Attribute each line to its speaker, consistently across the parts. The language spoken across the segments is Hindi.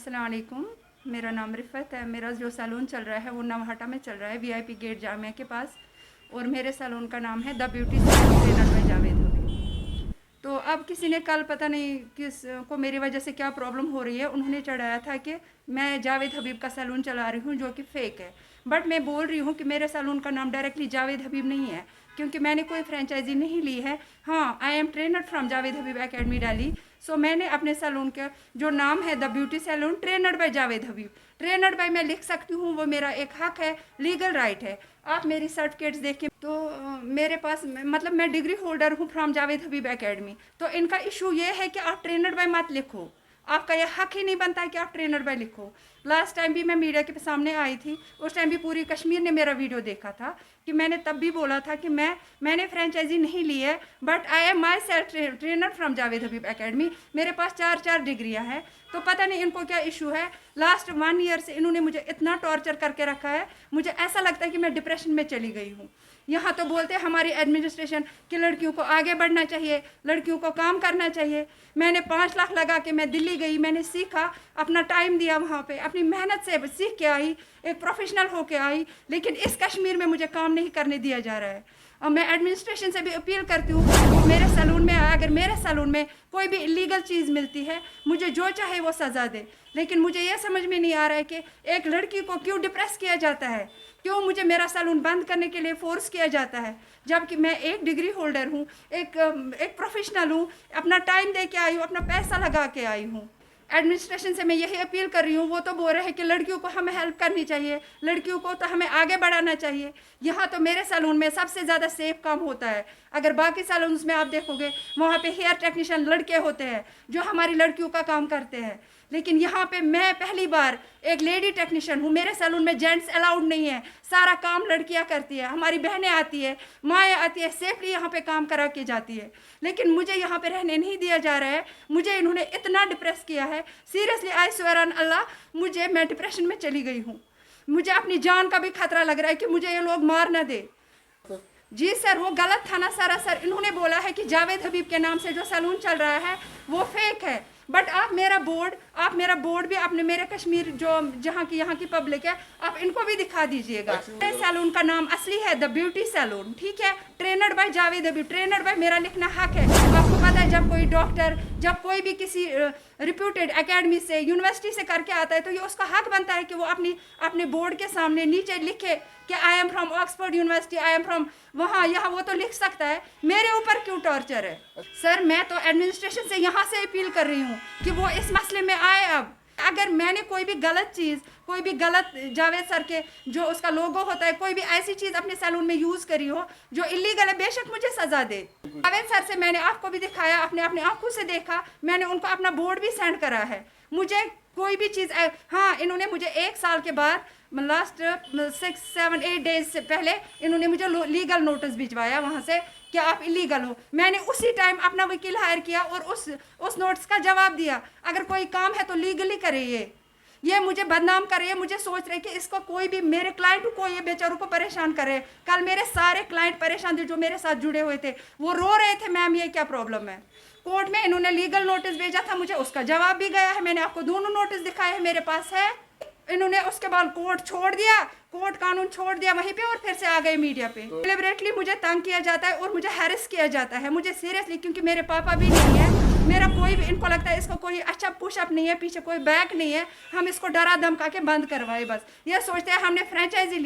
Speaker 1: अस्सलाम वालेकुम। मेरा नाम रिफ़त है। मेरा जो सैलून चल रहा है वो नवाहाटा में चल रहा है, वीआईपी गेट जामिया के पास। और मेरे सैलून का नाम है the beauty salon trainer by Javed Habib. तो अब किसी ने कल पता नहीं किस को मेरी वजह से क्या प्रॉब्लम हो रही है, उन्होंने चढ़ाया था कि मैं जावेद हबीब का सैलून चला रही हूँ, जो कि फ़ेक है। बट मैं बोल रही हूँ कि मेरे सैलून का नाम डायरेक्टली जावेद हबीब नहीं है, क्योंकि मैंने कोई फ्रेंचाइजी नहीं ली है। हाँ, I am trainer from Javed Habib academy Delhi. So मैंने अपने सैलून का जो नाम है the beauty salon trainer by Javed Habib, trainer by मैं लिख सकती हूँ, वो मेरा एक हक है, लीगल राइट है। आप मेरी सर्टिफिकेट्स देखें तो मेरे पास मतलब मैं डिग्री होल्डर हूँ फ्रॉम जावेद हबीब एकेडमी। तो इनका इशू ये है कि आप ट्रेनर बाय मत लिखो, आपका यह हक ही नहीं बनता है कि आप ट्रेनर बाय लिखो। लास्ट टाइम भी मैं मीडिया के सामने आई थी, उस टाइम भी पूरी कश्मीर ने मेरा वीडियो देखा था कि मैंने तब भी बोला था कि मैंने फ्रेंचाइजी नहीं ली है, but I am my self trainer from Javed Habib academy. मेरे पास 4 डिग्रियां हैं। तो पता नहीं इनको क्या इशू है। लास्ट 1 ईयर से इन्होंने मुझे इतना टॉर्चर करके रखा है, मुझे ऐसा लगता है कि मैं डिप्रेशन में चली गई हूँ। यहाँ तो बोलते हैं हमारी एडमिनिस्ट्रेशन कि लड़कियों को आगे बढ़ना चाहिए, लड़कियों को काम करना चाहिए। मैंने 5 लाख लगा के मैं दिल्ली गई, मैंने सीखा, अपना टाइम दिया वहाँ पे, अपनी मेहनत से सीख के आई, एक प्रोफेशनल होके आई। लेकिन इस कश्मीर में मुझे काम नहीं करने दिया जा रहा है। और मैं एडमिनिस्ट्रेशन से भी अपील करती हूँ, मेरे सैलून में अगर मेरे सैलून में कोई भी इलीगल चीज़ मिलती है, मुझे जो चाहे वो सज़ा दे। लेकिन मुझे ये समझ में नहीं आ रहा है कि एक लड़की को क्यों डिप्रेस किया जाता है, क्यों मुझे मेरा सैलून बंद करने के लिए फोर्स किया जाता है, जबकि मैं एक डिग्री होल्डर हूँ, एक प्रोफेशनल हूँ, अपना टाइम दे के आई हूँ, अपना पैसा लगा के आई हूँ। एडमिनिस्ट्रेशन से मैं यही अपील कर रही हूँ। वो तो बोल रहे हैं कि लड़कियों को हमें हेल्प करनी चाहिए, लड़कियों को तो हमें आगे बढ़ाना चाहिए। यहाँ तो मेरे सैलून में सबसे ज़्यादा सेफ काम होता है। अगर बाकी सैलून्स में आप देखोगे, वहाँ पे हेयर टेक्नीशियन लड़के होते हैं जो हमारी लड़कियों का काम करते हैं। लेकिन यहाँ पे मैं पहली बार एक लेडी टेक्नीशियन हूँ। मेरे सैलून में जेंट्स अलाउड नहीं है, सारा काम लड़कियाँ करती है, हमारी बहनें आती है, माएँ आती है, सेफली यहाँ पे काम करा के जाती है। लेकिन मुझे यहाँ पे रहने नहीं दिया जा रहा है। मुझे इन्होंने इतना डिप्रेस किया है, सीरियसली आई स्वेयर ऑन अल्लाह, मैं डिप्रेशन में चली गई हूँ। मुझे अपनी जान का भी खतरा लग रहा है कि मुझे ये लोग मार ना दे। जी सर, वो गलत था ना सर। इन्होंने बोला है कि जावेद हबीब के नाम से जो सैलून चल रहा है वो फेक है। बट आप मेरा बोर्ड भी आपने मेरे कश्मीर जो जहाँ की यहाँ की पब्लिक है, आप इनको भी दिखा दीजिएगा। सैलून का नाम असली है द ब्यूटी सैलून, ठीक है, trainer by Javed Habib. Trainer bye मेरा लिखना हक है। आपको पता है, जब कोई डॉक्टर, जब कोई भी किसी रिप्यूटेड एकेडमी से, यूनिवर्सिटी से करके आता है, तो ये उसका हक बनता है कि वो अपने बोर्ड के सामने नीचे लिखे कि I am from Oxford university, I am from वहाँ यहाँ, वो तो लिख सकता है। मेरे ऊपर क्यों टॉर्चर है सर? मैं तो एडमिनिस्ट्रेशन से यहाँ से अपील कर रही हूँ कि वो इस मसले में आए। अब अगर मैंने कोई भी गलत चीज़, कोई भी गलत जावेद सर के जो उसका लोगो होता है, कोई भी ऐसी चीज़ अपने सैलून में यूज़ करी हो जो इलीगल है, बेशक मुझे सज़ा दे। जावेद सर से मैंने आपको भी दिखाया, अपने आंखों से देखा, मैंने उनको अपना बोर्ड भी सेंड करा है। मुझे कोई भी चीज़, हाँ, इन्होंने मुझे 1 साल के बाद, लास्ट 6, 7, 8 डेज से पहले इन्होंने मुझे लीगल नोटिस भिजवाया वहाँ से कि आप इलीगल हो। मैंने उसी टाइम अपना वकील हायर किया और उस नोटिस का जवाब दिया। अगर कोई काम है तो लीगली करे। ये मुझे बदनाम करे, मुझे सोच रहे कि इसको कोई भी, मेरे क्लाइंट को, ये बेचारों को परेशान करे। कल मेरे सारे क्लाइंट परेशान थे जो मेरे साथ जुड़े हुए थे, वो रो रहे थे, मैम ये क्या प्रॉब्लम है। कोर्ट में इन्होंने लीगल नोटिस भेजा था मुझे, उसका जवाब भी गया है। मैंने आपको दोनों नोटिस दिखाए हैं, मेरे पास है। इन्होंने उसके बाद कोर्ट छोड़ दिया, कोर्ट कानून छोड़ दिया वहीं पे, और फिर से आ गए मीडिया पे। डिलिबरेटली मुझे तंग किया जाता है और मुझे हैरेस किया जाता है, मुझे सीरियसली, क्योंकि मेरे पापा भी नहीं है, मेरा कोई भी, इनको लगता है इसको कोई अच्छा पुशअप नहीं है, पीछे कोई बैक नहीं है, हम इसको डरा धमका के बंद करवाए। बस ये सोचते हैं हमने फ्रेंचाइजी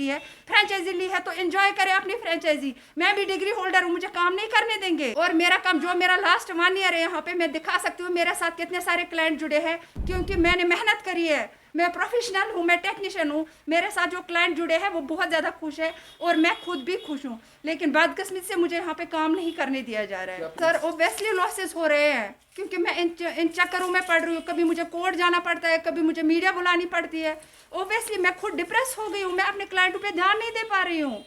Speaker 1: ली है तो एंजॉय करें अपनी फ्रेंचाइजी। मैं भी डिग्री होल्डर हूँ, मुझे काम नहीं करने देंगे। और मेरा काम, जो मेरा लास्ट 1 ईयर है यहाँ पे, मैं दिखा सकती हूँ मेरे साथ कितने सारे क्लाइंट जुड़े हैं, क्योंकि मैंने मेहनत करी है। मैं प्रोफेशनल हूँ, मैं टेक्नीशियन हूँ। मेरे साथ जो क्लाइंट जुड़े हैं वो बहुत ज़्यादा खुश है और मैं खुद भी खुश हूँ। लेकिन बदकिस्मती से मुझे यहाँ पे काम नहीं करने दिया जा रहा है सर। ओब्वियसली लॉसेस हो रहे हैं, क्योंकि मैं इन चक्करों में पड़ रही हूँ। कभी मुझे कोर्ट जाना पड़ता है, कभी मुझे मीडिया बुलानी पड़ती है। ओब्वियसली मैं खुद डिप्रेस हो गई हूँ, मैं अपने क्लाइंटों पे ध्यान नहीं दे पा रही हूँ।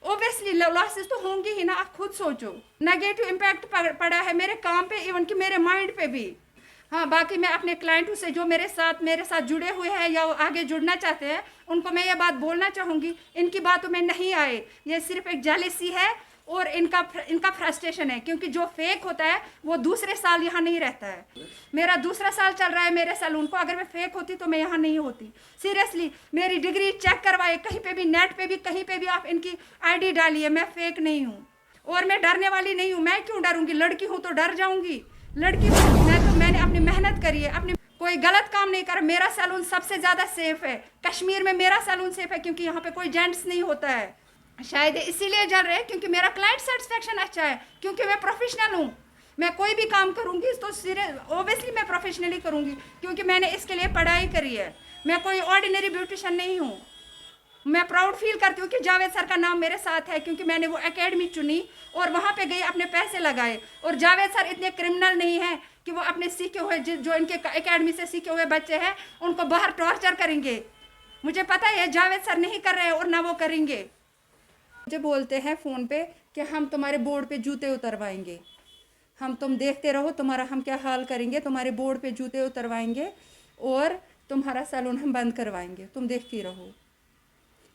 Speaker 1: ओब्वियसली लॉसेस तो होंगी ही ना, आप खुद सोचो। नेगेटिव इम्पैक्ट पड़ा है मेरे काम पे, इवन कि मेरे माइंड पे भी। हाँ, बाकी मैं अपने क्लाइंटों से जो मेरे साथ जुड़े हुए हैं या आगे जुड़ना चाहते हैं, उनको मैं ये बात बोलना चाहूँगी, इनकी बातों में नहीं आए। ये सिर्फ एक जेलसी है और इनका फ्रस्ट्रेशन है, क्योंकि जो फेक होता है वो दूसरे साल यहाँ नहीं रहता है। मेरा दूसरा साल चल रहा है मेरे सैलून को, अगर मैं फेक होती तो मैं यहाँ नहीं होती। सीरियसली मेरी डिग्री चेक करवाए, कहीं पे भी, नेट पे भी, कहीं पे भी आप इनकी आईडी डालिए, मैं फेक नहीं हूँ और मैं डरने वाली नहीं हूँ। मैं क्यों डरूंगी? लड़की हूँ तो डर जाऊंगी? लड़की हूँ मैं तो, मैंने अपनी मेहनत करी है, अपनी कोई गलत काम नहीं कर। मेरा सैलून सबसे ज़्यादा सेफ है कश्मीर में, मेरा सैलून सेफ है क्योंकि यहाँ पे कोई जेंट्स नहीं होता है। शायद इसीलिए जल रहे हैं क्योंकि मेरा क्लाइंट सेटिस्फेक्शन अच्छा है, क्योंकि मैं प्रोफेशनल हूँ। मैं कोई भी काम करूँगी तो ओबियसली मैं प्रोफेशनली करूँगी, क्योंकि मैंने इसके लिए पढ़ाई करी है। मैं कोई ऑर्डिनरी ब्यूटिशियन नहीं हूँ। मैं प्राउड फील करती हूँ कि जावेद सर का नाम मेरे साथ है, क्योंकि मैंने वो एकेडमी चुनी और वहाँ पे गई, अपने पैसे लगाए। और जावेद सर इतने क्रिमिनल नहीं हैं कि वो अपने सीखे हुए, जो इनके एकेडमी से सीखे हुए बच्चे हैं उनको बाहर टॉर्चर करेंगे। मुझे पता है जावेद सर नहीं कर रहे हैं और ना वो करेंगे। मुझे बोलते हैं फ़ोन पे कि हम तुम्हारे बोर्ड पे जूते उतरवाएंगे, तुम देखते रहो तुम्हारा हम क्या हाल करेंगे, तुम्हारे बोर्ड पे जूते उतरवाएंगे और तुम्हारा सैलून हम बंद करवाएंगे, तुम देखती रहो।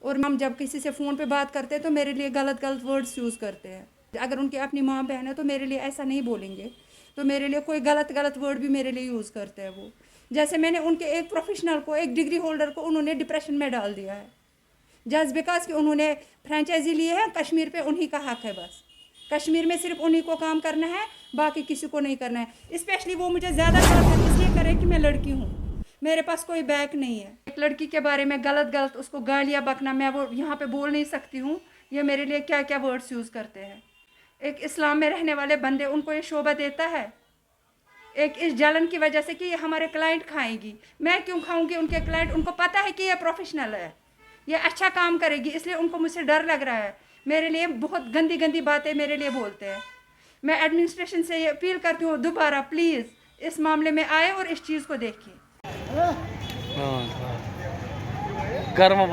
Speaker 1: और हम जब किसी से फ़ोन पे बात करते हैं तो मेरे लिए गलत वर्ड्स यूज़ करते हैं। अगर उनकी अपनी माँ बहन है तो मेरे लिए ऐसा नहीं बोलेंगे, तो मेरे लिए कोई गलत वर्ड भी मेरे लिए यूज़ करते हैं वो। जैसे मैंने उनके एक प्रोफेशनल को, एक डिग्री होल्डर को उन्होंने डिप्रेशन में डाल दिया है, जस्ट बिकॉज कि उन्होंने फ्रेंचाइजी ली है। कश्मीर पे उन्हीं का हक है, बस कश्मीर में सिर्फ उन्हीं को काम करना है, बाकी किसी को नहीं करना है। स्पेशली वो मुझे ज़्यादा गलत इसलिए करें कि मैं लड़की हूँ, मेरे पास कोई बैक नहीं है। एक लड़की के बारे में गलत उसको गालियाँ बकना, मैं वो यहाँ पे बोल नहीं सकती हूँ। ये मेरे लिए क्या क्या वर्ड्स यूज़ करते हैं। एक इस्लाम में रहने वाले बंदे, उनको ये शोभा देता है एक इस जलन की वजह से कि ये हमारे क्लाइंट खाएंगी। मैं क्यों खाऊंगी उनके क्लाइंट? उनको पता है कि ये प्रोफेशनल है, ये अच्छा काम करेगी, इसलिए उनको मुझसे डर लग रहा है। मेरे लिए बहुत गंदी बातें मेरे लिए बोलते हैं। मैं एडमिनिस्ट्रेशन से ये अपील करती हूँ, दोबारा प्लीज़ इस मामले में आए और इस चीज़ को देखिए।
Speaker 2: गर्म